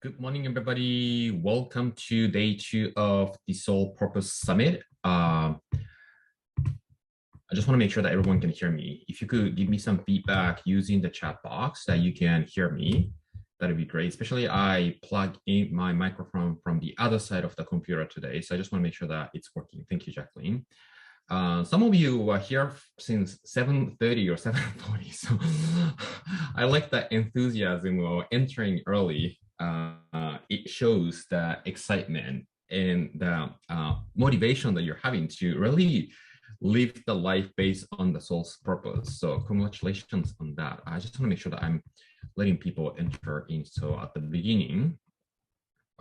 Good morning, everybody. Welcome to day 2 of the Soul Purpose Summit. I just want to make sure that everyone can hear me. If you could give me some feedback using the chat box that you can hear me, that'd be great. Especially I plug in my microphone from the other side of the computer today. So I just want to make sure that it's working. Thank you, Jacqueline. Some of you are here since 7:30 or 7:40. So I like that enthusiasm of entering early. It shows the excitement and the motivation that you're having to really live the life based on the soul's purpose. So congratulations on that. I just want to make sure that I'm letting people enter in. So at the beginning,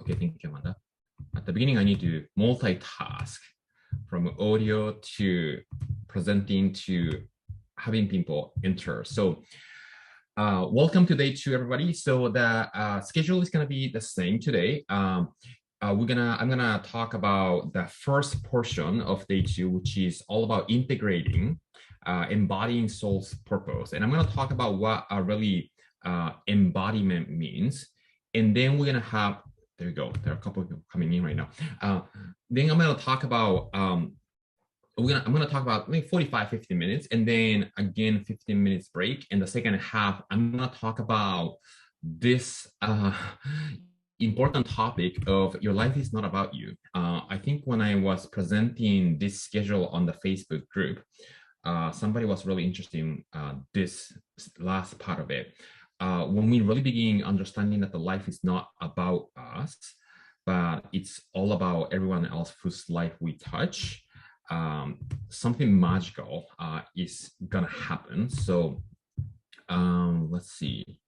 okay, thank you, Amanda. At the beginning, I need to multitask from audio to presenting to having people enter. So welcome to day 2, everybody. So the schedule is going to be the same today. I'm gonna talk about the first portion of day 2, which is all about integrating, embodying soul's purpose. And I'm gonna talk about what really embodiment means. And then we're gonna have, there you go, there are a couple of people coming in right now. Then I'm gonna talk about, I'm gonna talk about maybe 45-50 minutes, and then again 15 minutes break. And the second half, I'm gonna talk about this important topic of your life is not about you. I think when I was presenting this schedule on the Facebook group, somebody was really interested in this last part of it. When we really begin understanding that the life is not about us, but it's all about everyone else whose life we touch, something magical is gonna happen. So let's see.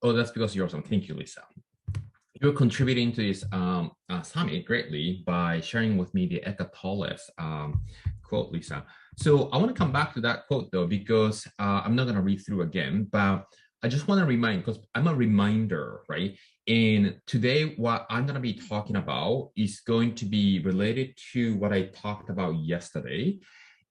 Oh, that's because you're awesome. Thank you, Lisa. You're contributing to this summit greatly by sharing with me the Eckhart Tolle's quote, Lisa. So I want to come back to that quote though, because I'm not going to read through again, but I just want to remind, because I'm a reminder, right? And today, what I'm going to be talking about is going to be related to what I talked about yesterday.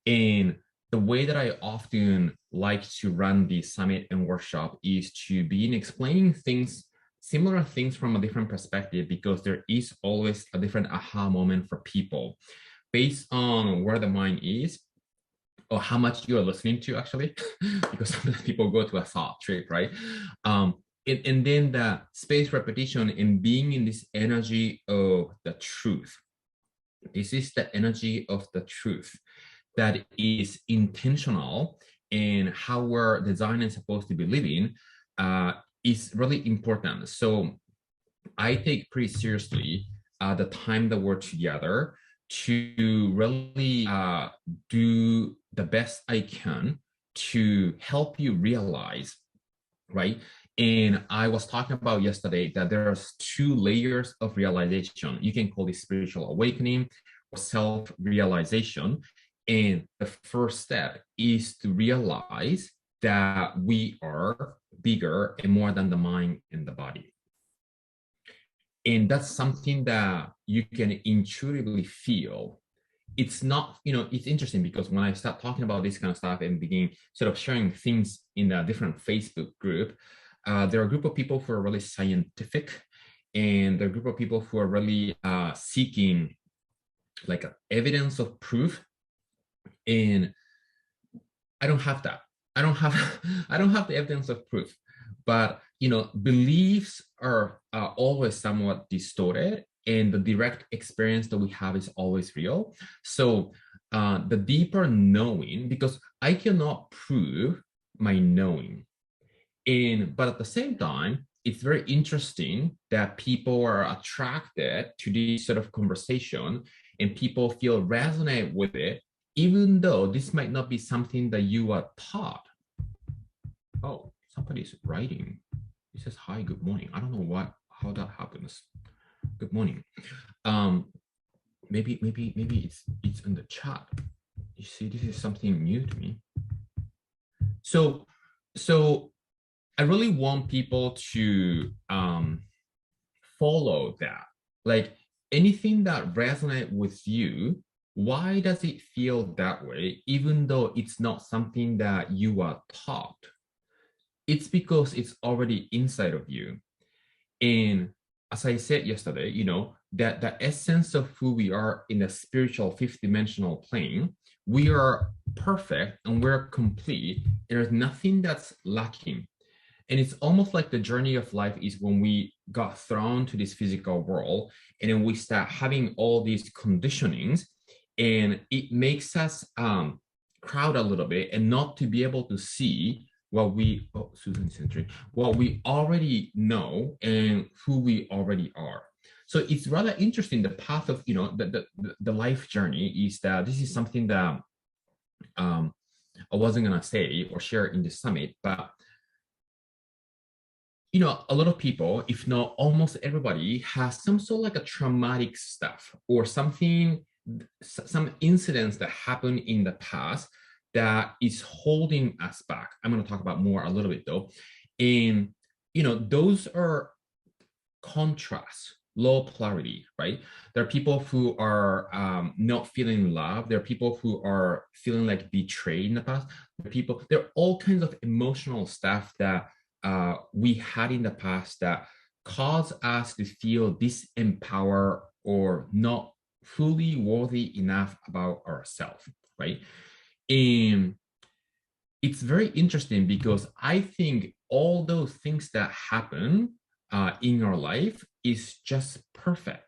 And the way that I often like to run the summit and workshop is to be explaining things, similar things from a different perspective, because there is always a different aha moment for people based on where the mind is or how much you are listening to, actually, because sometimes people go to a thought trip, right? And then the space repetition and being in this energy of the truth. This is the energy of the truth that is intentional, and how we're designed and supposed to be living is really important. So I take pretty seriously the time that we're together to really do the best I can to help you realize, right? And I was talking about yesterday that there's 2 layers of realization. You can call it spiritual awakening or self-realization. And the first step is to realize that we are bigger and more than the mind and the body. And that's something that you can intuitively feel. It's not, it's interesting because when I start talking about this kind of stuff and begin sort of sharing things in a different Facebook group, there are a group of people who are really scientific, and there are a group of people who are really seeking like evidence of proof. And I don't have that. I don't have the evidence of proof, but beliefs are always somewhat distorted, and the direct experience that we have is always real. So the deeper knowing, because I cannot prove my knowing, but at the same time, it's very interesting that people are attracted to this sort of conversation, and people feel resonate with it, even though this might not be something that you are taught. Oh, somebody's writing. It says, hi, good morning. I don't know how that happens. Good morning. Maybe it's in the chat. You see, this is something new to me. So I really want people to follow that. Like anything that resonates with you, why does it feel that way, even though it's not something that you are taught? It's because it's already inside of you. And as I said yesterday, that the essence of who we are in the spiritual fifth dimensional plane, we are perfect and we're complete. There's nothing that's lacking. And it's almost like the journey of life is when we got thrown to this physical world and then we start having all these conditionings, and it makes us crowd a little bit and not to be able to see what we what we already know and who we already are. So it's rather interesting, the path of the life journey is that this is something that I wasn't going to say or share in the summit, but a lot of people, if not almost everybody, has some sort of like a traumatic stuff or something, some incidents that happened in the past that is holding us back. I'm going to talk about more a little bit though. And, those are contrasts, low polarity, right? There are people who are not feeling love. There are people who are feeling like betrayed in the past. There are all kinds of emotional stuff that we had in the past that cause us to feel disempowered or not fully worthy enough about ourselves, right? And it's very interesting because I think all those things that happen in our life is just perfect.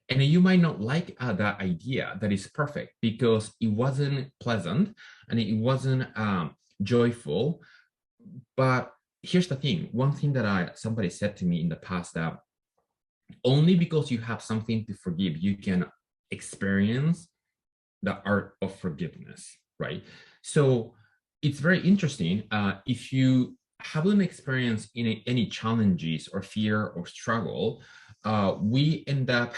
And you might not like that idea that is perfect because it wasn't pleasant and it wasn't joyful. But here's the thing. One thing that somebody said to me in the past, that only because you have something to forgive, you can experience the art of forgiveness, right? So it's very interesting. If you haven't experienced any challenges or fear or struggle, we end up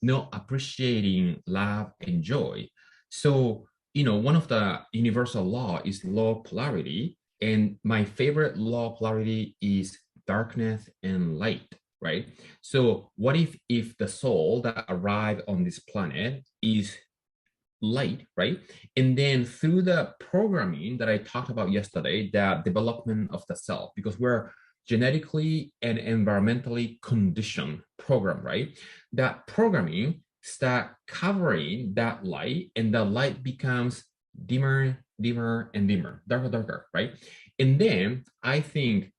not appreciating love and joy. So, one of the universal law is law of polarity. And my favorite law of polarity is darkness and light, right? So what if the soul that arrived on this planet is light, right? And then through the programming that I talked about yesterday, the development of the self, because we're genetically and environmentally conditioned program, right? That programming start covering that light, and the light becomes dimmer, dimmer, and dimmer, darker, darker, right? And then I think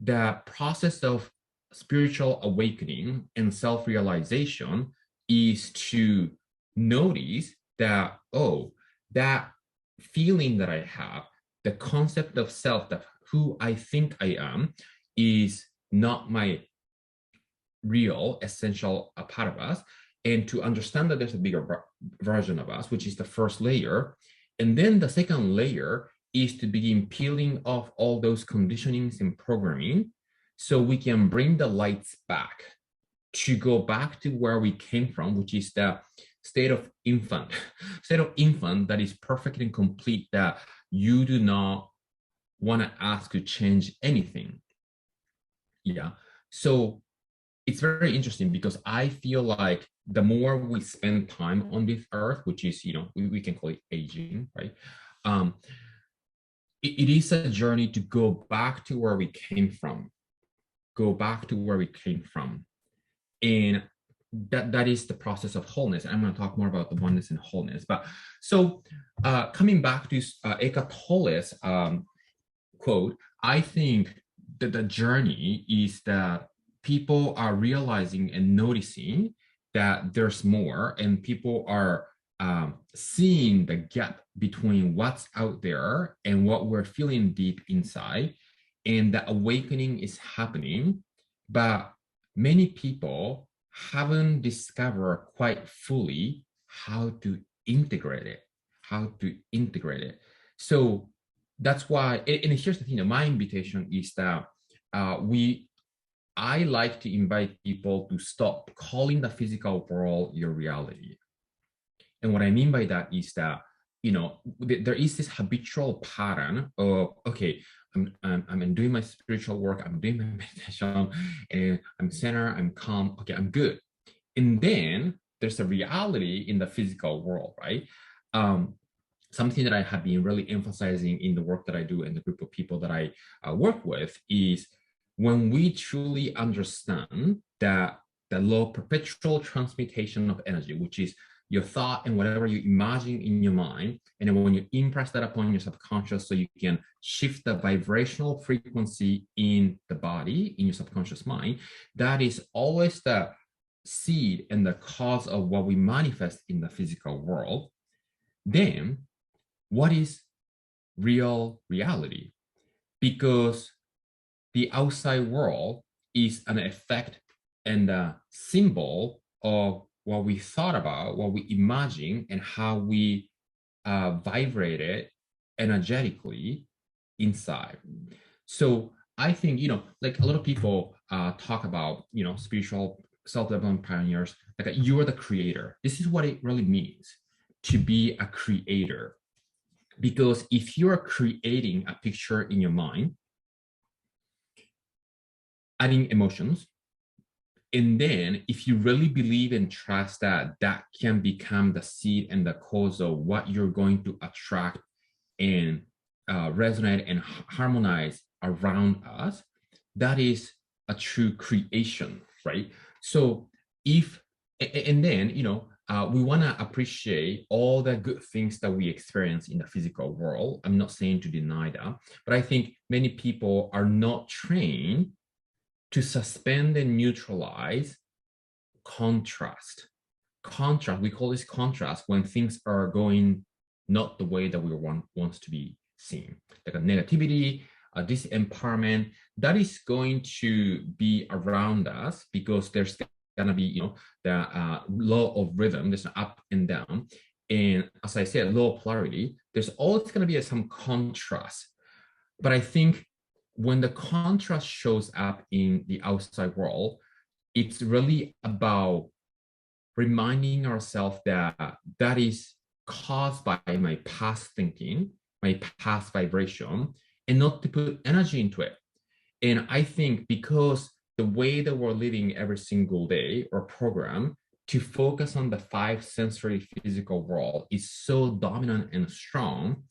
the process of spiritual awakening and self-realization is to notice that, oh, that feeling that I have, the concept of self, that who I think I am, is not my real essential part of us. And to understand that there's a bigger version of us, which is the first layer. And then the second layer is to begin peeling off all those conditionings and programming so we can bring the lights back to go back to where we came from, which is the state of infant, that is perfect and complete, that you do not want to ask to change anything. Yeah. So it's very interesting because I feel like the more we spend time on this earth, which is, we can call it aging, right? It is a journey to go back to where we came from, And that is the process of wholeness. I'm going to talk more about the oneness and wholeness. But so coming back to Eckhart Tolle's quote, I think that the journey is that people are realizing and noticing that there's more, and people are seeing the gap between what's out there and what we're feeling deep inside, and the awakening is happening. But many people haven't discovered quite fully how to integrate it. So that's why, and here's the thing, my invitation is that I like to invite people to stop calling the physical world your reality. And what I mean by that is that, there is this habitual pattern of, okay, I'm doing my spiritual work, I'm doing my meditation, and I'm centered, I'm calm, okay, I'm good. And then there's a reality in the physical world, right? Something that I have been really emphasizing in the work that I do and the group of people that I work with is when we truly understand that the law of perpetual transmutation of energy, which is your thought and whatever you imagine in your mind, and then when you impress that upon your subconscious, so you can shift the vibrational frequency in the body, in your subconscious mind, that is always the seed and the cause of what we manifest in the physical world. Then what is real reality? Because the outside world is an effect and a symbol of what we thought about, what we imagine, and how we vibrated energetically inside. So I think, like a lot of people talk about, spiritual self-development pioneers, like you are the creator. This is what it really means to be a creator. Because if you're creating a picture in your mind, adding emotions, and then if you really believe and trust that that can become the seed and the cause of what you're going to attract and resonate and harmonize around us, that is a true creation, right? So and then, we want to appreciate all the good things that we experience in the physical world. I'm not saying to deny that, but I think many people are not trained to suspend and neutralize contrast. We call this contrast when things are going not the way that we wants to be seen. Like a negativity, a disempowerment, that is going to be around us because there's gonna be, the law of rhythm, there's an up and down. And as I said, law of polarity, there's always gonna be some contrast. But I think when the contrast shows up in the outside world, it's really about reminding ourselves that that is caused by my past thinking, my past vibration, and not to put energy into it. And I think because the way that we're living every single day or program to focus on the 5 sensory physical world is so dominant and strong.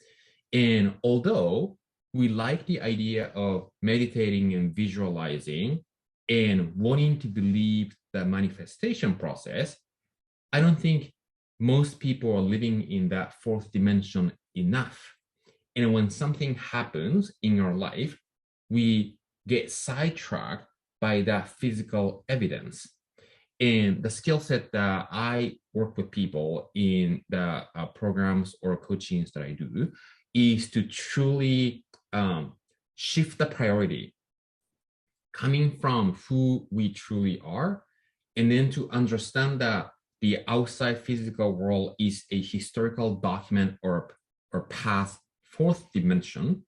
And although we like the idea of meditating and visualizing and wanting to believe the manifestation process, I don't think most people are living in that 4th dimension enough. And when something happens in our life, we get sidetracked by that physical evidence. And the skill set that I work with people in the programs or coachings that I do is to truly shift the priority coming from who we truly are, and then to understand that the outside physical world is a historical document or past 4th dimension.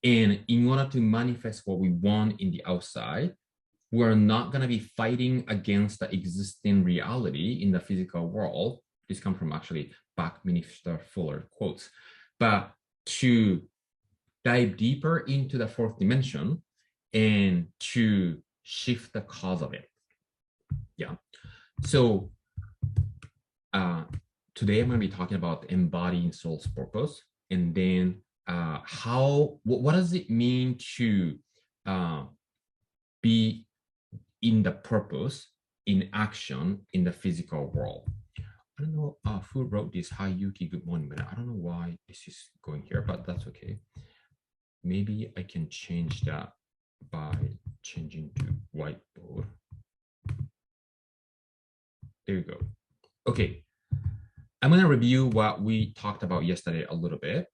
And in order to manifest what we want in the outside, we're not going to be fighting against the existing reality in the physical world. This comes from actually Buckminster Fuller quotes. But to dive deeper into the 4th dimension and to shift the cause of it. Yeah. So today I'm going to be talking about embodying soul's purpose, and then what does it mean to be in the purpose, in action, in the physical world. I don't know who wrote this. Hi, Yuki, good morning, man. I don't know why this is going here, but that's okay. Maybe I can change that by changing to whiteboard. There you go. Okay, I'm going to review what we talked about yesterday a little bit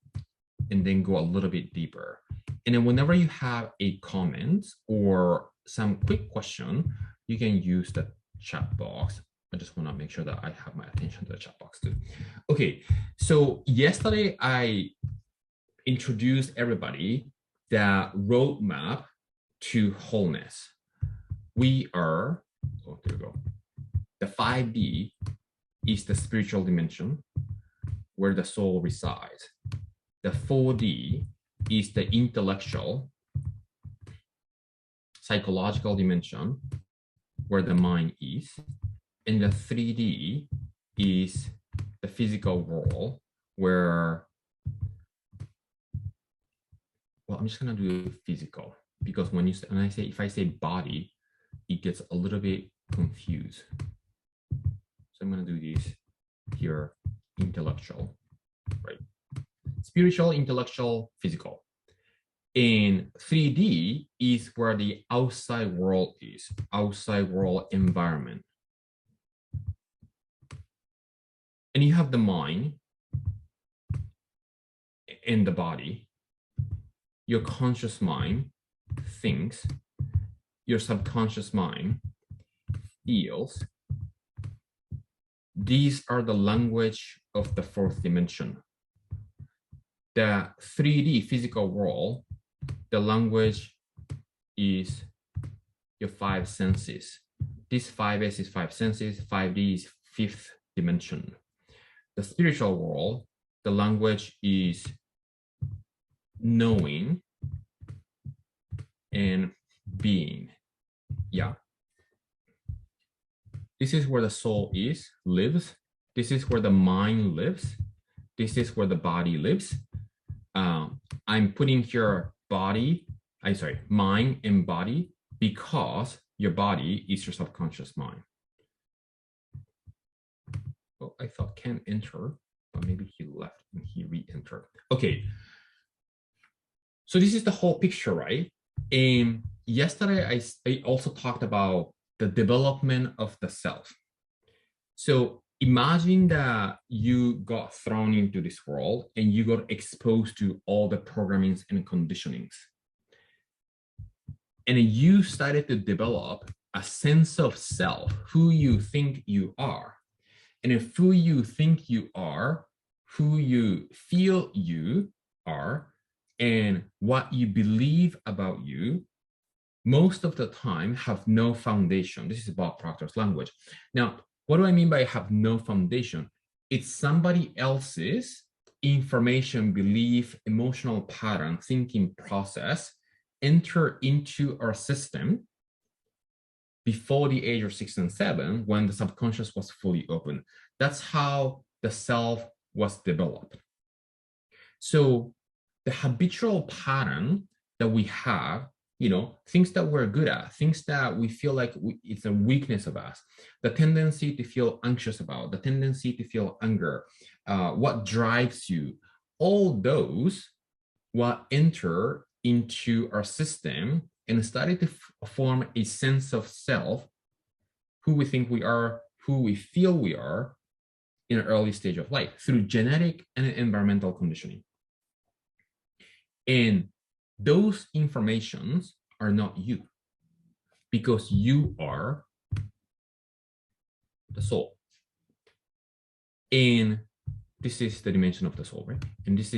and then go a little bit deeper. And then whenever you have a comment or some quick question, you can use the chat box. I just want to make sure that I have my attention to the chat box too. Okay, so yesterday I introduced everybody the roadmap to wholeness. We are, oh, there we go. The 5D is the spiritual dimension where the soul resides. The 4D is the intellectual, psychological dimension where the mind is. And the 3D is the physical world where, well, I'm just gonna do physical. because if I say body, it gets a little bit confused. So I'm going to do this here, intellectual, right? Spiritual, intellectual, physical. In 3D is where the outside world is, outside world environment. And you have the mind and the body. Your conscious mind thinks, your subconscious mind feels. These are the language of the fourth dimension. The 3D physical world, the language is your five senses. This 5S is five senses, 5D is fifth dimension. The spiritual world, the language is knowing and being. Yeah. This is where the soul lives. This is where the mind lives. This is where the body lives. I'm putting here mind and body, because your body is your subconscious mind. Oh, I thought Ken entered, but maybe he left and he re-entered. Okay. So this is the whole picture, right? And yesterday, I also talked about the development of the self. So imagine that you got thrown into this world and you got exposed to all the programmings and conditionings. And you started to develop a sense of self, who you think you are. And if who you think you are, who you feel you are, and what you believe about you, most of the time have no foundation. This is Bob Proctor's language. Now, what do I mean by have no foundation? It's somebody else's information, belief, emotional pattern, thinking process enter into our system before the age of 6 and 7, when the subconscious was fully open. That's how the self was developed. So the habitual pattern that we have, things that we're good at, things that we feel like it's a weakness of us, the tendency to feel anxious about, the tendency to feel anger, what drives you, all those will enter into our system and started to form a sense of self, who we think we are, who we feel we are in an early stage of life through genetic and environmental conditioning. And those informations are not you, because you are the soul. And this is the dimension of the soul, right? And this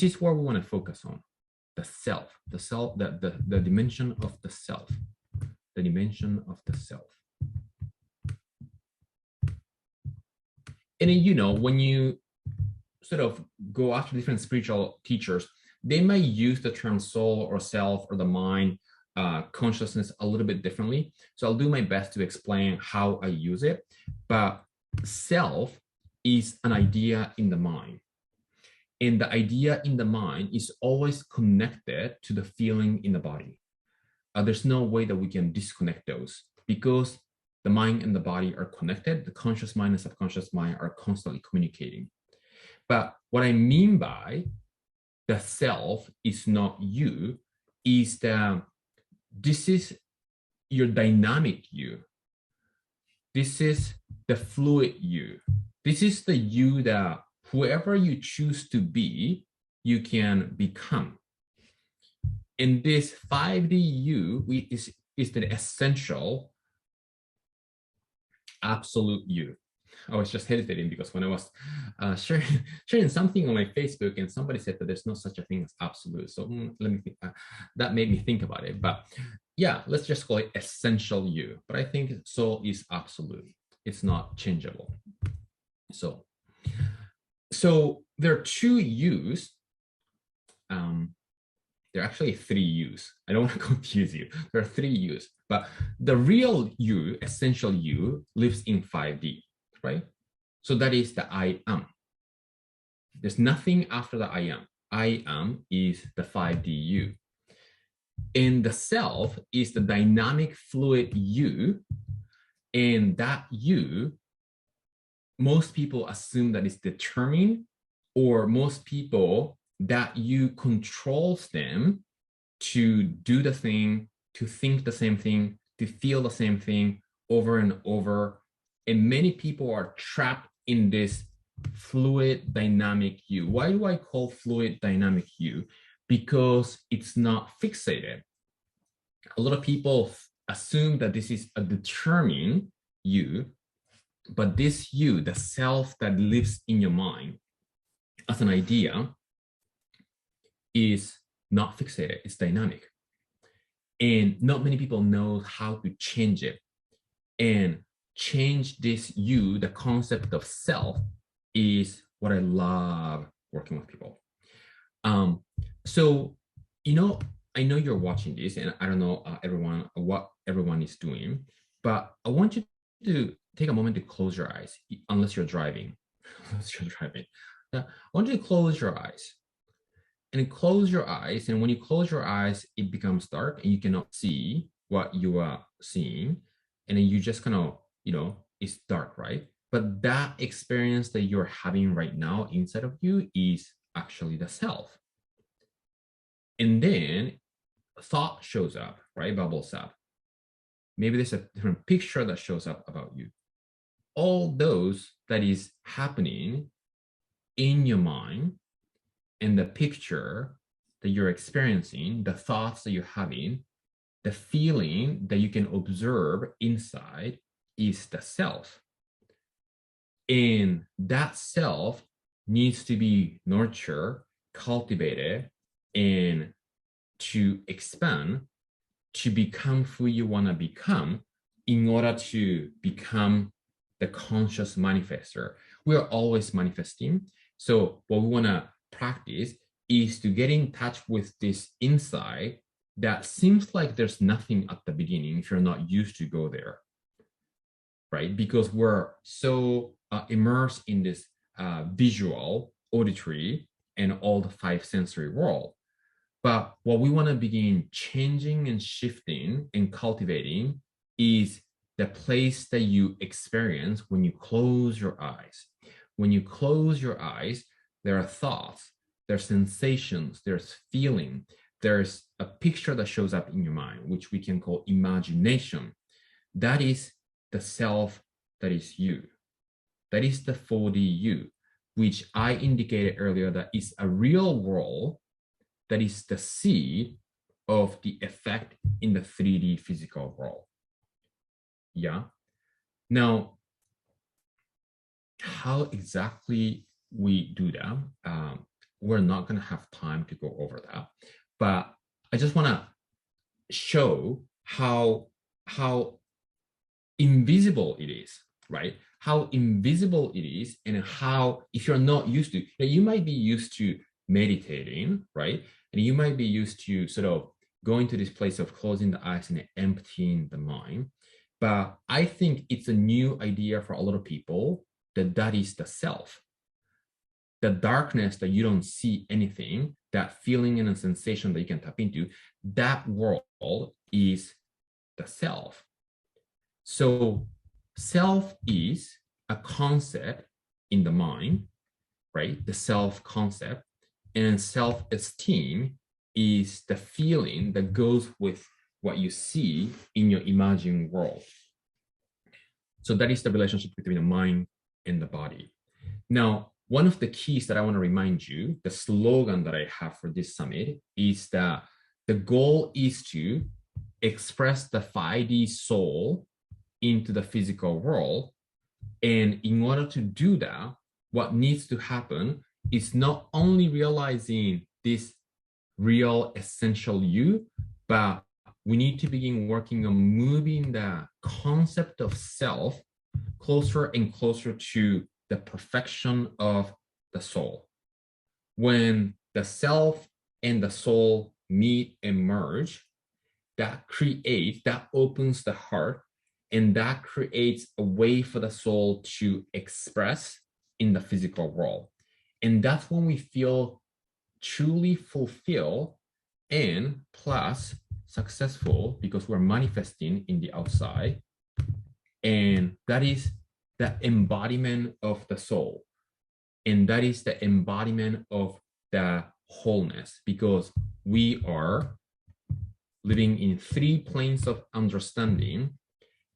is where we want to focus on. The self, the dimension of the self, the dimension of the self. And then, when you sort of go after different spiritual teachers, they may use the term soul or self or the mind, consciousness a little bit differently. So I'll do my best to explain how I use it. But self is an idea in the mind. And the idea in the mind is always connected to the feeling in the body. There's no way that we can disconnect those, because the mind and the body are connected. The conscious mind and subconscious mind are constantly communicating. But what I mean by the self is not you is that this is your dynamic you. This is the fluid you. This is the you that whoever you choose to be, you can become. And this 5D you is the essential absolute you. I was just hesitating because when I was sharing something on my Facebook, and somebody said that there's no such a thing as absolute. So let me think. That made me think about it. But yeah, let's just call it essential you. But I think soul is absolute. It's not changeable. So there are two yous. There are actually three yous. I don't want to confuse you. There are three yous. But the real you, essential you, lives in 5D. Right? So that is the I am. There's nothing after the I am. I am is the 5D you. And the self is the dynamic fluid you, and that you, most people assume that it's determined, or most people that you controls them to do the thing, to think the same thing, to feel the same thing over and over. And many people are trapped in this fluid dynamic you. Why do I call fluid dynamic you? Because it's not fixated. A lot of people assume that this is a determined you, but this you, the self that lives in your mind as an idea, is not fixated, it's dynamic. And not many people know how to change it. And change this you, the concept of self, is what I love working with people. So, I know you're watching this, and I don't know what everyone is doing, but I want you to take a moment to close your eyes, unless you're driving. I want you to close your eyes. And close your eyes, and when you close your eyes, it becomes dark, and you cannot see what you are seeing, and then you just kind of, it's dark, right? But that experience that you're having right now inside of you is actually the self. And then thought shows up, right? Bubbles up. Maybe there's a different picture that shows up about you. All those that is happening in your mind, and the picture that you're experiencing, the thoughts that you're having, the feeling that you can observe inside is the self. And that self needs to be nurtured, cultivated, and to expand, to become who you want to become in order to become the conscious manifester. We are always manifesting. So what we want to practice is to get in touch with this insight that seems like there's nothing at the beginning if you're not used to go there, right? Because we're so immersed in this visual, auditory, and all the five sensory world. But what we want to begin changing and shifting and cultivating is the place that you experience when you close your eyes. When you close your eyes, there are thoughts, there's sensations, there's feeling, there's a picture that shows up in your mind, which we can call imagination. That is the self that is you. That is the 4D you, which I indicated earlier that is a real world that is the seed of the effect in the 3D physical world. Yeah. Now, how exactly we do that, we're not going to have time to go over that, but I just want to show how invisible it is, right? How invisible it is, and how, if you're not used to, you might be used to meditating, right? And you might be used to sort of going to this place of closing the eyes and emptying the mind. But I think it's a new idea for a lot of people that is the self. The darkness that you don't see anything, that feeling and a sensation that you can tap into, that world is the self. So self is a concept in the mind, right? The self concept. And self-esteem is the feeling that goes with what you see in your imagined world. So that is the relationship between the mind and the body. Now, one of the keys that I want to remind you, the slogan that I have for this summit, is that the goal is to express the 5D soul into the physical world. And in order to do that, what needs to happen is not only realizing this real essential you, but we need to begin working on moving the concept of self closer and closer to the perfection of the soul. When the self and the soul meet and merge, that opens the heart, and that creates a way for the soul to express in the physical world. And that's when we feel truly fulfilled and plus successful because we're manifesting in the outside. And that is the embodiment of the soul. And that is the embodiment of the wholeness, because we are living in 3 planes of understanding.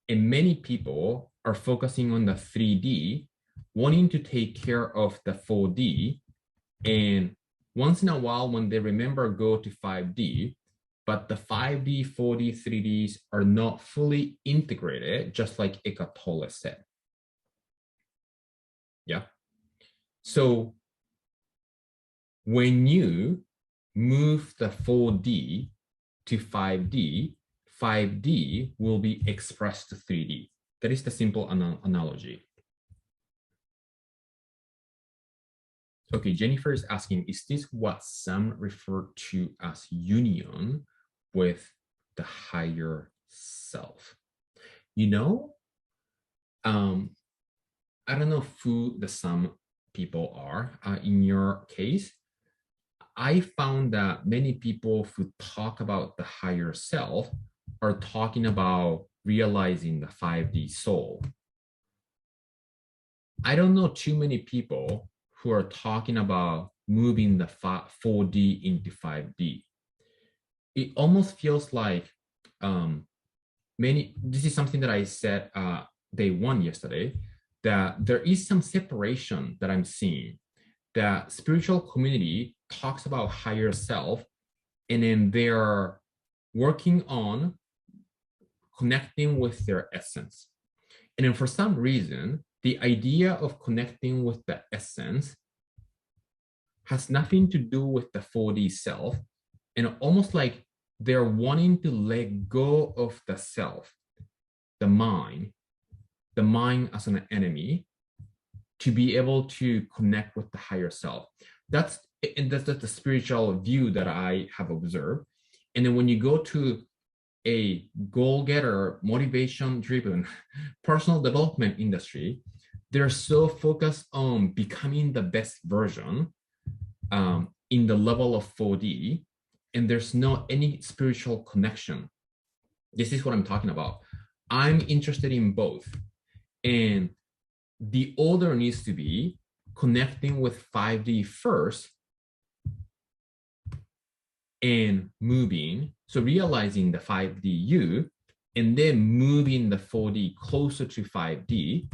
And many people are focusing on the 3D, wanting to take care of the 4D. And once in a while, when they remember, go to 5D, but the 5D, 4D, 3Ds are not fully integrated, just like Eckhart Tolle said. Yeah. So when you move the 4D to 5D, 5D will be expressed to 3D. That is the simple analogy. Okay, Jennifer is asking, is this what some refer to as union with the higher self? You know, I don't know who the some people are. In your case, I found that many people who talk about the higher self are talking about realizing the 5D soul. I don't know too many people who are talking about moving the 4D into 5D. It almost feels like this is something that I said day 1 yesterday, that there is some separation that I'm seeing. The spiritual community talks about higher self, and then they're working on connecting with their essence. And then for some reason, the idea of connecting with the essence has nothing to do with the 4D self, and almost like they're wanting to let go of the self, the mind as an enemy, to be able to connect with the higher self. That's the spiritual view that I have observed. And then when you go to a goal-getter, motivation-driven personal development industry, they're so focused on becoming the best version in the level of 4D, and there's no any spiritual connection. This is what I'm talking about. I'm interested in both. And the order needs to be connecting with 5D first and moving. So realizing the 5D you, and then moving the 4D closer to 5D.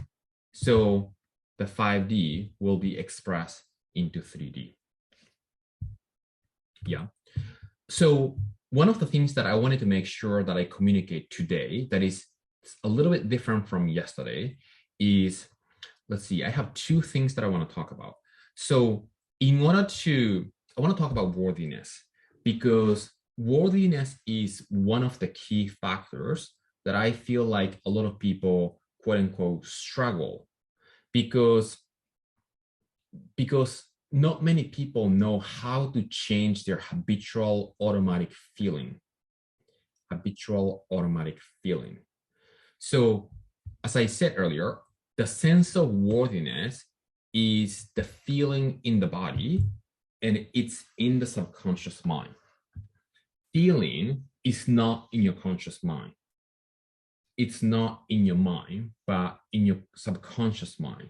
So the 5D will be expressed into 3D. Yeah. So one of the things that I wanted to make sure that I communicate today that is a little bit different from yesterday is, let's see, I have 2 things that I want to talk about. So I want to talk about worthiness, because worthiness is one of the key factors that I feel like a lot of people, quote unquote, struggle, because not many people know how to change their habitual automatic feeling. So as I said earlier, the sense of worthiness is the feeling in the body, and it's in the subconscious mind. Feeling is not in your conscious mind. It's not in your mind, but in your subconscious mind.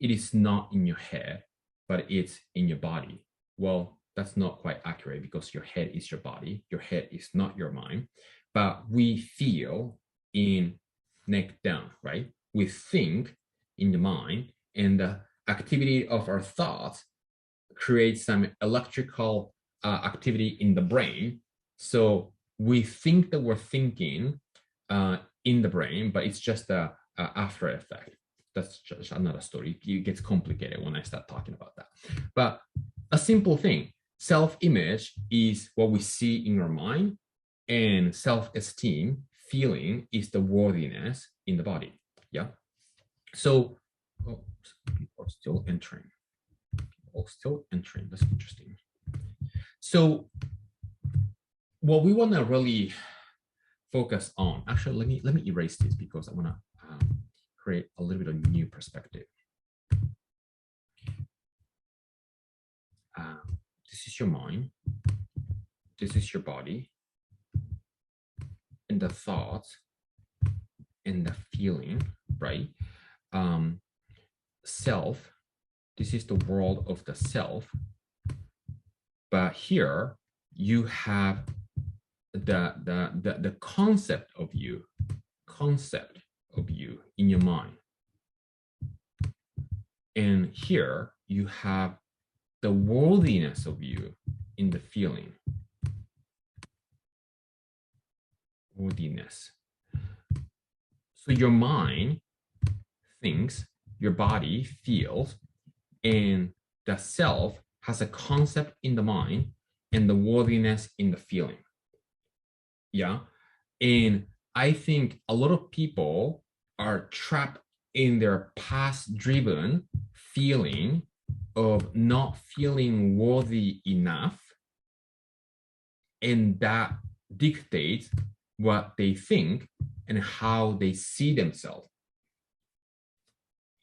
It is not in your head, but it's in your body. Well, that's not quite accurate, because your head is your body. Your head is not your mind. But we feel in neck down, right? We think in the mind, and the activity of our thoughts creates some electrical activity in the brain. So we think that we're thinking in the brain, but it's just a after effect. That's just another story. It gets complicated when I start talking about that. But a simple thing, self-image is what we see in our mind, and self-esteem, feeling, is the worthiness in the body. Yeah. So people are still entering. That's interesting. So what we want to really focus on, actually, let me erase this, because I want to create a little bit of new perspective. This is your mind. this is your body, and the thoughts and the feeling, right? Self, this is the world of the self. But here you have the concept of you in your mind. And here you have the worthiness of you in the feeling. Worthiness. So your mind thinks, your body feels, and the self has a concept in the mind and the worthiness in the feeling. Yeah. And I think a lot of people are trapped in their past driven feeling of not feeling worthy enough. And that dictates what they think and how they see themselves.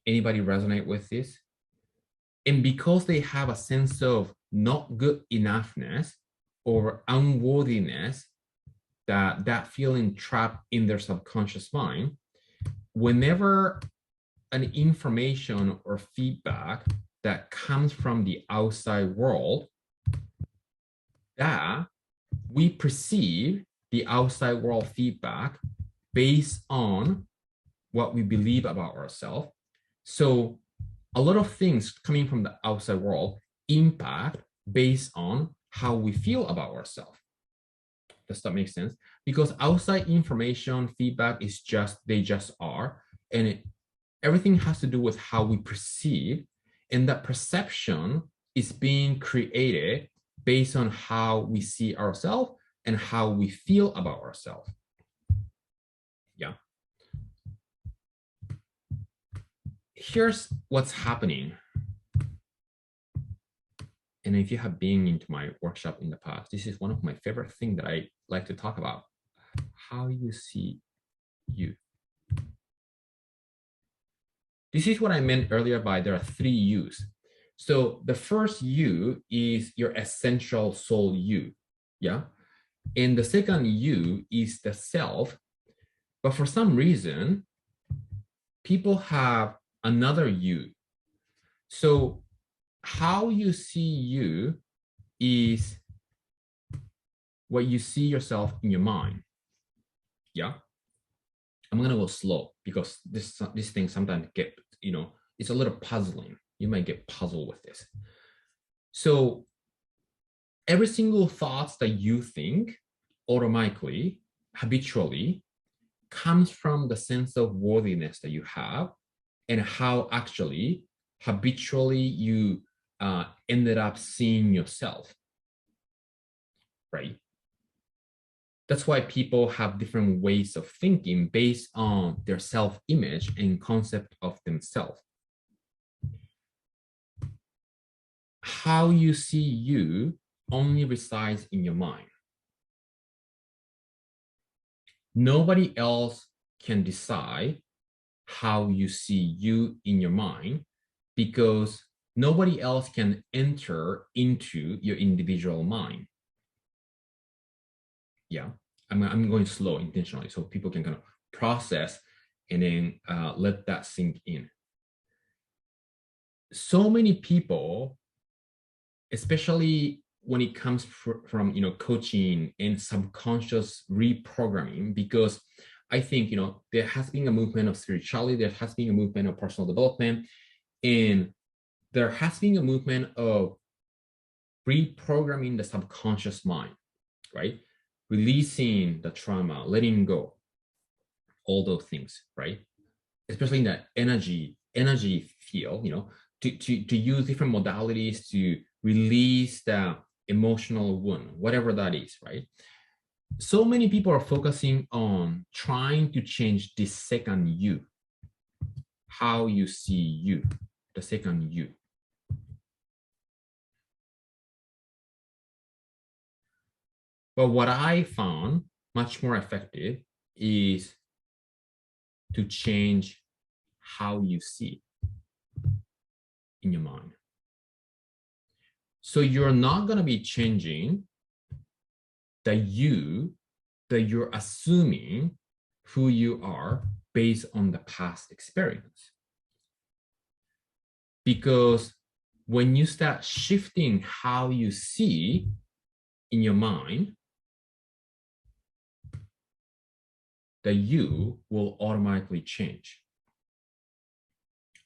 Anybody resonate with this? And because they have a sense of not good enoughness or unworthiness, that feeling trapped in their subconscious mind, whenever an information or feedback that comes from the outside world, that we perceive the outside world feedback based on what we believe about ourselves. So a lot of things coming from the outside world impact based on how we feel about ourselves. Does that make sense? Because outside information, feedback is just, they just are. And everything has to do with how we perceive. And that perception is being created based on how we see ourselves and how we feel about ourselves. Yeah. Here's what's happening. And if you have been into my workshop in the past, this is one of my favorite things that I like to talk about. How you see you. This is what I meant earlier by there are 3 yous. So the first you is your essential soul you. Yeah. And the second you is the self. But for some reason, people have another you. So how you see you is what you see yourself in your mind. Yeah. I'm gonna go slow because this thing sometimes get, it's a little puzzling. You might get puzzled with this. So every single thoughts that you think automatically, habitually, comes from the sense of worthiness that you have and how actually habitually you ended up seeing yourself, right? That's why people have different ways of thinking based on their self-image and concept of themselves. How you see you only resides in your mind. Nobody else can decide how you see you in your mind because nobody else can enter into your individual mind. Yeah, I'm going slow intentionally so people can kind of process and then let that sink in. So many people, especially when it comes from coaching and subconscious reprogramming, because I think there has been a movement of spirituality, there has been a movement of personal development, and there has been a movement of reprogramming the subconscious mind, right? Releasing the trauma, letting go, all those things, right? Especially in that energy field, to use different modalities to release the emotional wound, whatever that is, right? So many people are focusing on trying to change the second you, how you see you, the second you. But what I found much more effective is to change how you see in your mind. So you're not going to be changing that you're assuming who you are based on the past experience. Because when you start shifting how you see in your mind, the you will automatically change.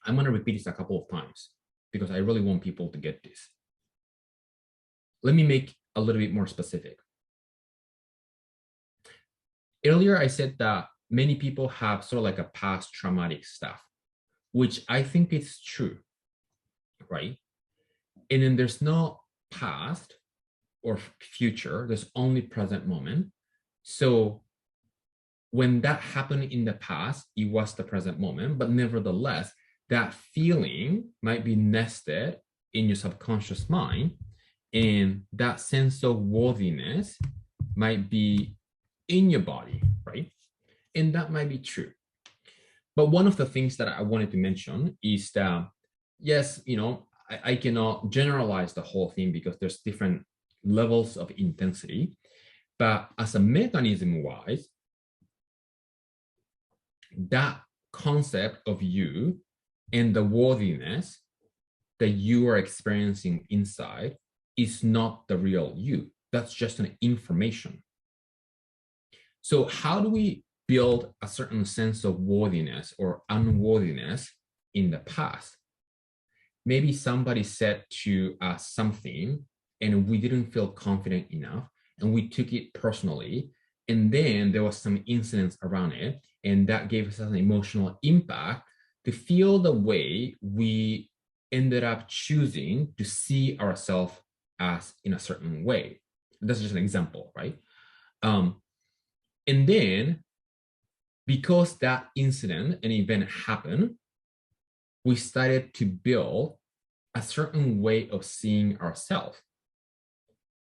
I'm going to repeat this a couple of times because I really want people to get this. Let me make a little bit more specific. Earlier, I said that many people have sort of like a past traumatic stuff, which I think is true, right? And then there's no past or future, there's only present moment. So when that happened in the past, it was the present moment, but nevertheless, that feeling might be nested in your subconscious mind, and that sense of worthiness might be in your body, right? And that might be true. But one of the things that I wanted to mention is that, yes, I cannot generalize the whole thing because there's different levels of intensity. But as a mechanism wise, that concept of you and the worthiness that you are experiencing inside is not the real you. That's just an information. So how do we build a certain sense of worthiness or unworthiness in the past? Maybe somebody said to us something and we didn't feel confident enough and we took it personally. And then there was some incidents around it, and that gave us an emotional impact to feel the way we ended up choosing to see ourselves as in a certain way. That's just an example, right? And then because that incident and event happened, we started to build a certain way of seeing ourselves.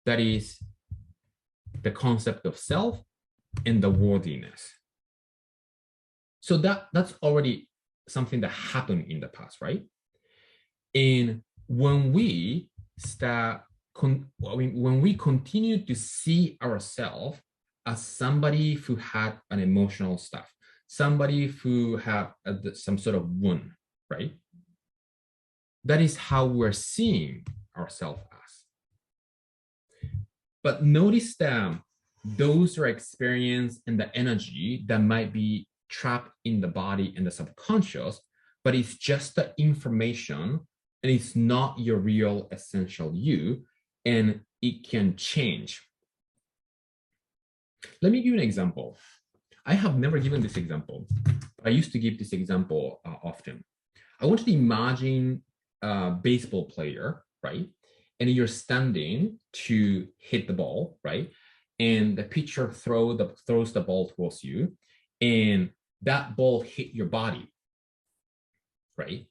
That is the concept of self and the worthiness. So that's already something that happened in the past, right? And when we when we continue to see ourselves as somebody who had an emotional stuff, somebody who had some sort of wound, right? That is how we're seeing ourselves as. But notice that those are experience and the energy that might be trapped in the body and the subconscious, but it's just the information and it's not your real essential you, and it can change. Let me give you an example. I have never given this example. I used to give this example often. I want you to imagine a baseball player, right? And you're standing to hit the ball, right? And the pitcher throws the ball towards you, and that ball hit your body, right?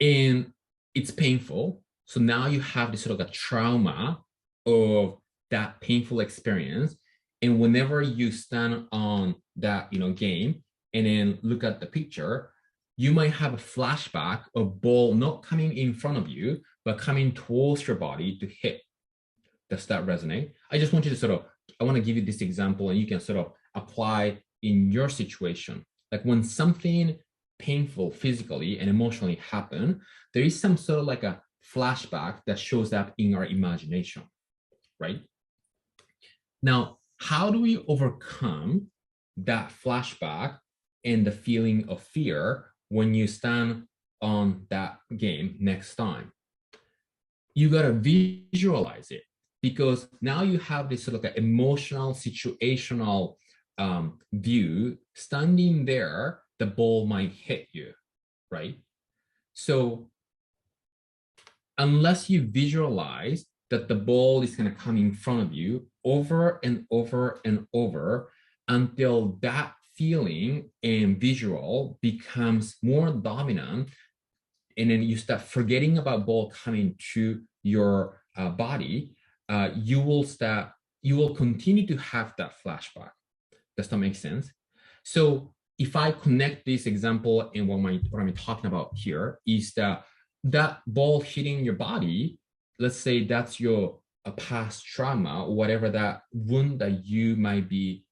And it's painful. So now you have this sort of a trauma of that painful experience. And whenever you stand on that, game and then look at the picture, you might have a flashback of ball not coming in front of you, but coming towards your body to hit. Does that resonate? I just want you to I want to give you this example and you can sort of apply in your situation. Like when something painful physically and emotionally happen, there is some sort of like a flashback that shows up in our imagination, right? Now, how do we overcome that flashback and the feeling of fear when you stand on that game next time? You got to visualize it, because now you have this sort of like emotional, situational view. Standing there, the ball might hit you, right? So unless you visualize that the ball is going to come in front of you over and over and over until that feeling and visual becomes more dominant, and then you start forgetting about ball coming to your body, you will continue to have that flashback. Does that make sense? So if I connect this example and what I'm talking about here is that ball hitting your body, let's say that's your a past trauma, or whatever that wound that you might be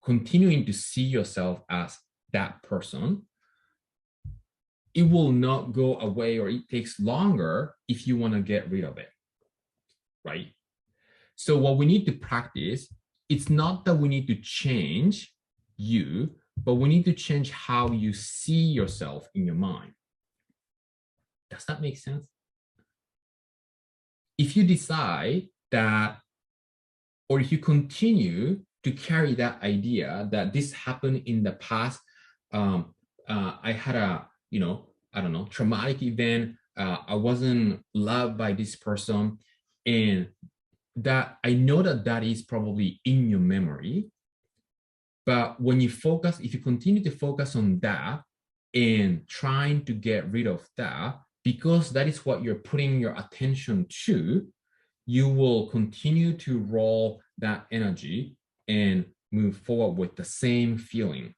continuing to see yourself as that person, it will not go away, or it takes longer if you want to get rid of it, right? So what we need to practice, it's not that we need to change you, but we need to change how you see yourself in your mind. Does that make sense? If you decide that, or if you continue to carry that idea that this happened in the past, I had a, I don't know, traumatic event, I wasn't loved by this person, and that I know that that is probably in your memory. But when you focus, if you continue to focus on that and trying to get rid of that, because that is what you're putting your attention to, you will continue to roll that energy and move forward with the same feeling.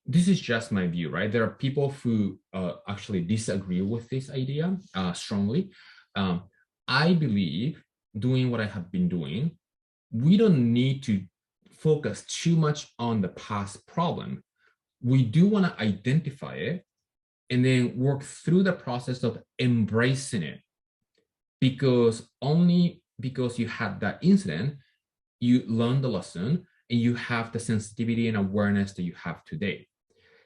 This is just my view, right? There are people who actually disagree with this idea strongly. I believe, doing what I have been doing, we don't need to focus too much on the past problem. We do want to identify it and then work through the process of embracing it. Because only because you had that incident, you learned the lesson and you have the sensitivity and awareness that you have today.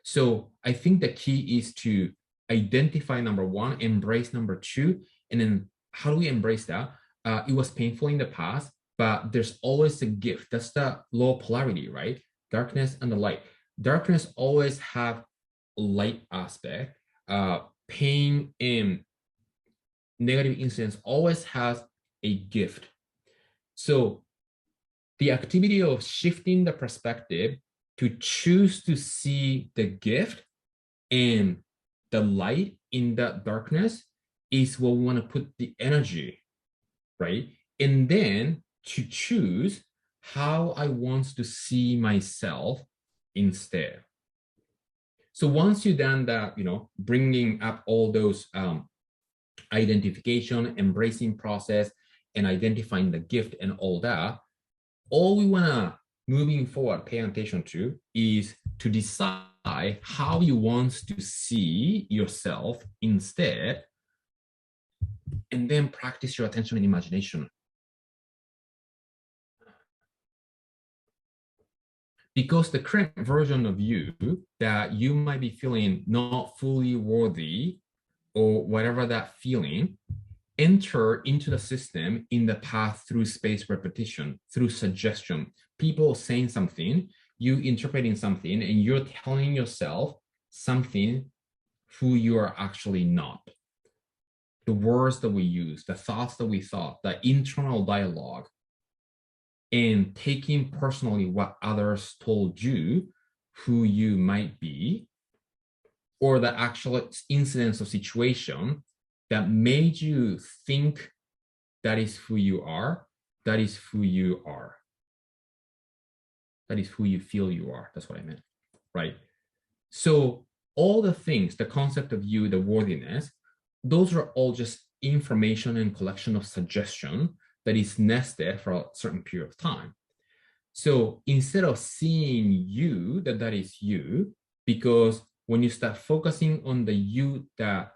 So I think the key is to identify number one, embrace number two, and then how do we embrace that? It was painful in the past, but there's always a gift. That's the law of polarity, right? Darkness and the light. Darkness always have a light aspect. Pain and negative incidents always has a gift. So the activity of shifting the perspective to choose to see the gift and the light in that darkness is what we want to put the energy, right? And then to choose how I want to see myself instead. So once you've done that, bringing up all those identification, embracing process, and identifying the gift and all that, all we want to, moving forward, pay attention to is to decide how you want to see yourself instead, and then practice your attention and imagination. Because the current version of you that you might be feeling not fully worthy, or whatever that feeling, enter into the system in the path through space repetition, through suggestion. People saying something, you interpreting something, and you're telling yourself something who you are actually not. The words that we use, the thoughts that we thought, the internal dialogue, and taking personally what others told you who you might be, or the actual incidents or situation that made you think that is who you are, that is who you are. That is who you feel you are. That's what I meant, right? So all the things, the concept of you, the worthiness, those are all just information and collection of suggestion that is nested for a certain period of time. So instead of seeing you, that is you, because when you start focusing on the you that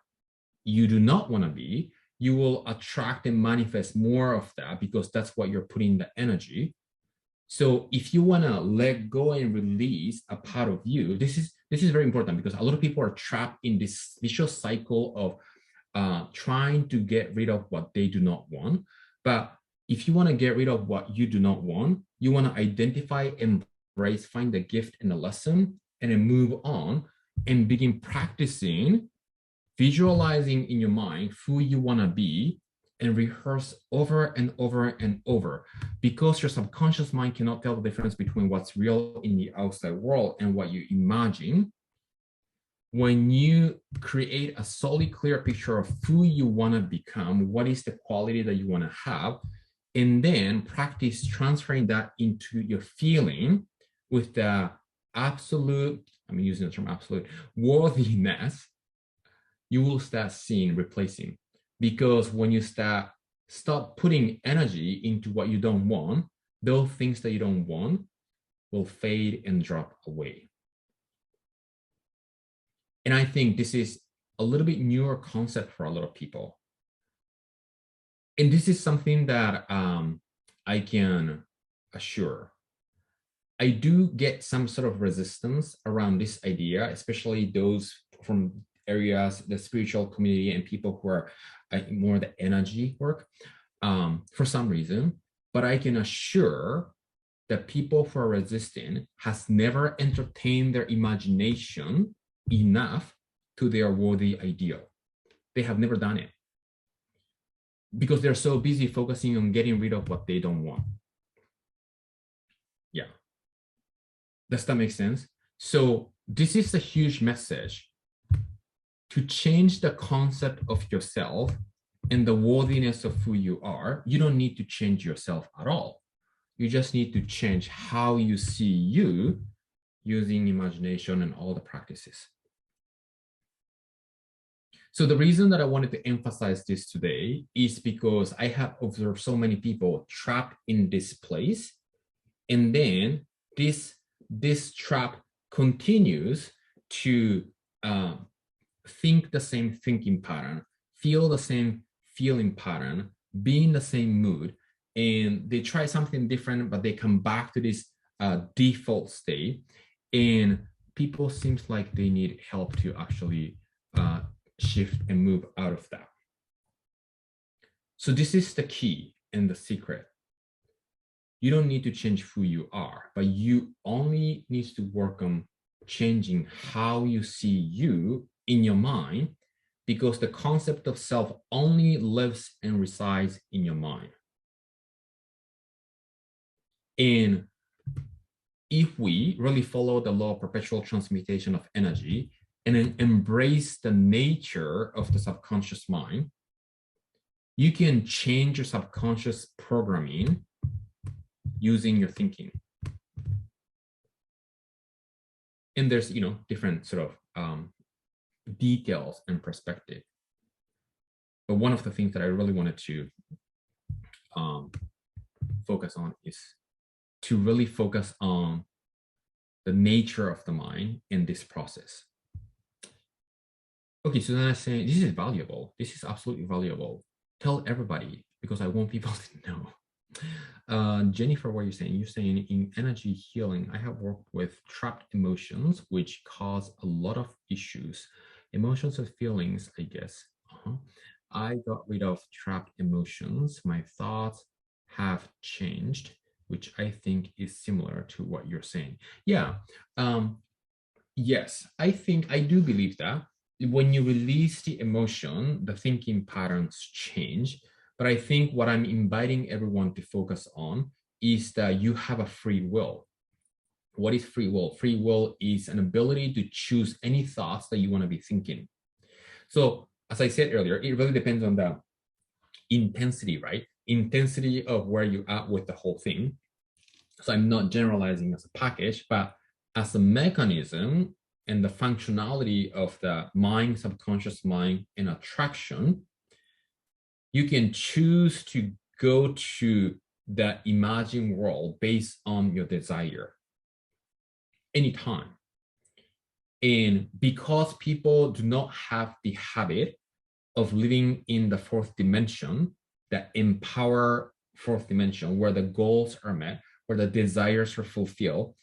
you do not want to be, you will attract and manifest more of that, because that's what you're putting the energy. So if you want to let go and release a part of you, this is very important, because a lot of people are trapped in this vicious cycle of trying to get rid of what they do not want. But if you want to get rid of what you do not want, you want to identify, embrace, find the gift and the lesson, and then move on and begin practicing, visualizing in your mind who you want to be, and rehearse over and over and over, because your subconscious mind cannot tell the difference between what's real in the outside world and what you imagine. When you create a solid, clear picture of who you want to become, what is the quality that you want to have, and then practice transferring that into your feeling with the absolute, I'm using the term absolute, worthiness you will start seeing replacing. Because when you stop putting energy into what you don't want, those things that you don't want will fade and drop away. And I think this is a little bit newer concept for a lot of people. And this is something that I can assure. I do get some sort of resistance around this idea, especially those from areas, the spiritual community and people who are more the energy work for some reason. But I can assure that people who are resistant has never entertained their imagination enough to their worthy ideal. They have never done it because they're so busy focusing on getting rid of what they don't want. Yeah. Does that make sense? So this is a huge message to change the concept of yourself and the worthiness of who you are. You don't need to change yourself at all. You just need to change how you see you using imagination and all the practices. So the reason that I wanted to emphasize this today is because I have observed so many people trapped in this place. And then this trap continues to think the same thinking pattern, feel the same feeling pattern, be in the same mood, and they try something different, but they come back to this default state. And people seems like they need help to actually shift and move out of that. So this is the key and the secret. You don't need to change who you are, but you only need to work on changing how you see you in your mind, because the concept of self only lives and resides in your mind. And if we really follow the law of perpetual transmutation of energy and then embrace the nature of the subconscious mind, you can change your subconscious programming using your thinking. And there's, different sort of details and perspective. But one of the things that I really wanted to focus on is to really focus on the nature of the mind in this process. Okay, so then I say, this is valuable. This is absolutely valuable. Tell everybody, because I want people to know. Jennifer, what are you saying? You're saying in energy healing, I have worked with trapped emotions, which cause a lot of issues. Emotions and feelings, I guess. I got rid of trapped emotions. My thoughts have changed, which I think is similar to what you're saying. Yeah. Yes, I do believe that. When you release the emotion, the thinking patterns change. But I think what I'm inviting everyone to focus on is that you have a free will. What is free will? Free will is an ability to choose any thoughts that you want to be thinking. So as I said earlier, it really depends on the intensity, right? Intensity of where you are with the whole thing. So I'm not generalizing as a package, but as a mechanism and the functionality of the mind, subconscious mind, and attraction, you can choose to go to the imagined world based on your desire anytime. And because people do not have the habit of living in the fourth dimension, that empower fourth dimension, where the goals are met, where the desires are fulfilled,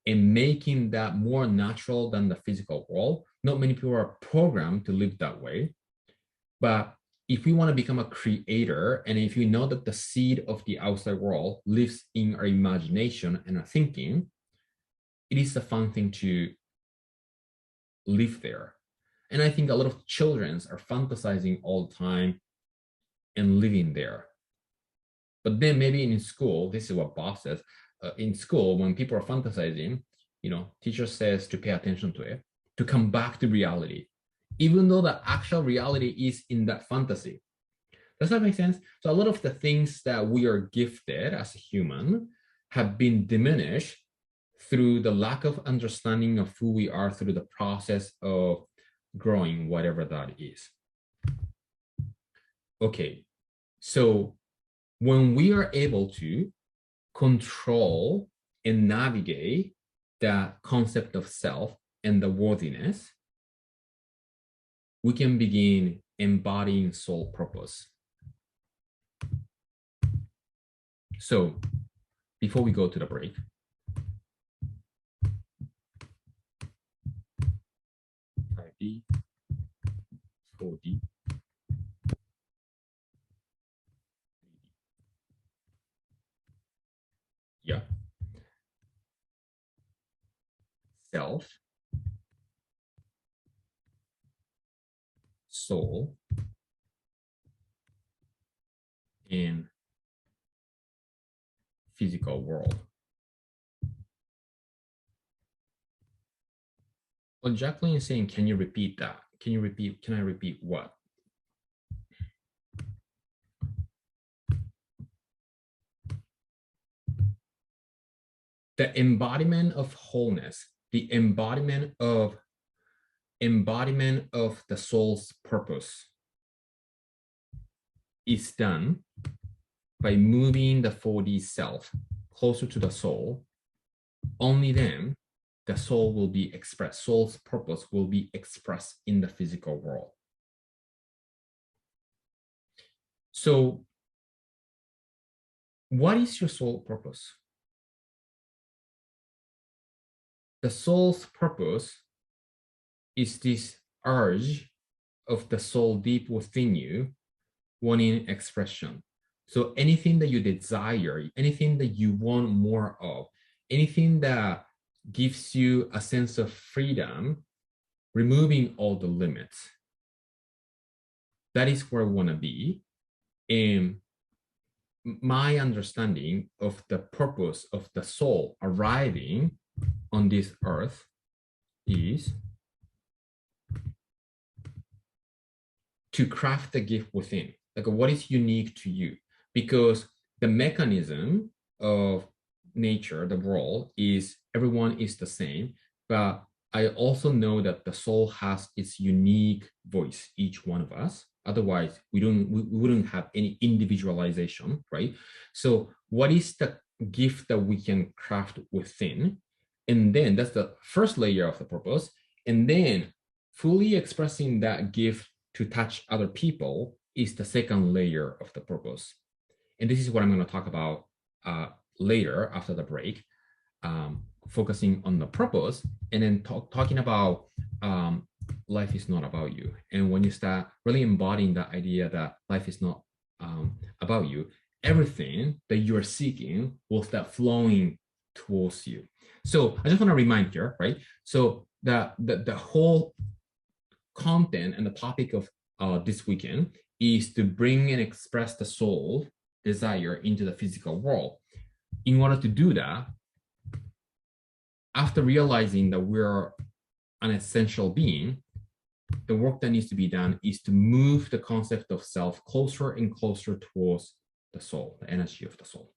and making that more natural than the physical world. Not many people are programmed to live that way. But if we want to become a creator, and if we know that the seed of the outside world lives in our imagination and our thinking, it is a fun thing to live there. And I think a lot of children are fantasizing all the time and living there. But then maybe in school, this is what Bob says, in school, when people are fantasizing, teacher says to pay attention to it, to come back to reality, even though the actual reality is in that fantasy. Does that make sense? So a lot of the things that we are gifted as a human have been diminished through the lack of understanding of who we are through the process of growing, whatever that is. Okay, so when we are able to control and navigate the concept of self and the worthiness, we can begin embodying soul purpose. So before we go to the break, 5D, 4D, yeah, self, soul, and physical world. Well, Jacqueline is saying, can you repeat that? Can I repeat what? The embodiment of wholeness, the embodiment of the soul's purpose is done by moving the 4D self closer to the soul. Only then the soul will be expressed, soul's purpose will be expressed in the physical world. So what is your soul purpose? The soul's purpose is this urge of the soul deep within you wanting expression. So anything that you desire, anything that you want more of, anything that gives you a sense of freedom, removing all the limits, that is where we want to be. And my understanding of the purpose of the soul arriving on this earth is to craft the gift within, like what is unique to you, because the mechanism of nature, the world, is everyone is the same, but I also know that the soul has its unique voice, each one of us. Otherwise, we wouldn't have any individualization, right? So what is the gift that we can craft within? And then that's the first layer of the purpose. And then fully expressing that gift to touch other people is the second layer of the purpose. And this is what I'm going to talk about later after the break, focusing on the purpose and then talking about life is not about you. And when you start really embodying that idea that life is not about you, everything that you're seeking will start flowing towards you. So I just want to remind here, right? So the whole content and the topic of this weekend is to bring and express the soul desire into the physical world. In order to do that, after realizing that we're an essential being, the work that needs to be done is to move the concept of self closer and closer towards the soul, the energy of the soul.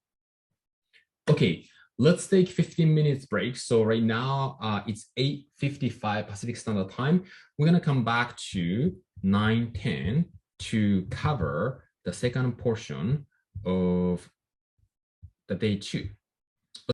Okay, let's take 15 minutes break. So right now it's 8:55 Pacific Standard Time. We're gonna come back to 9:10 to cover the second portion of the day 2.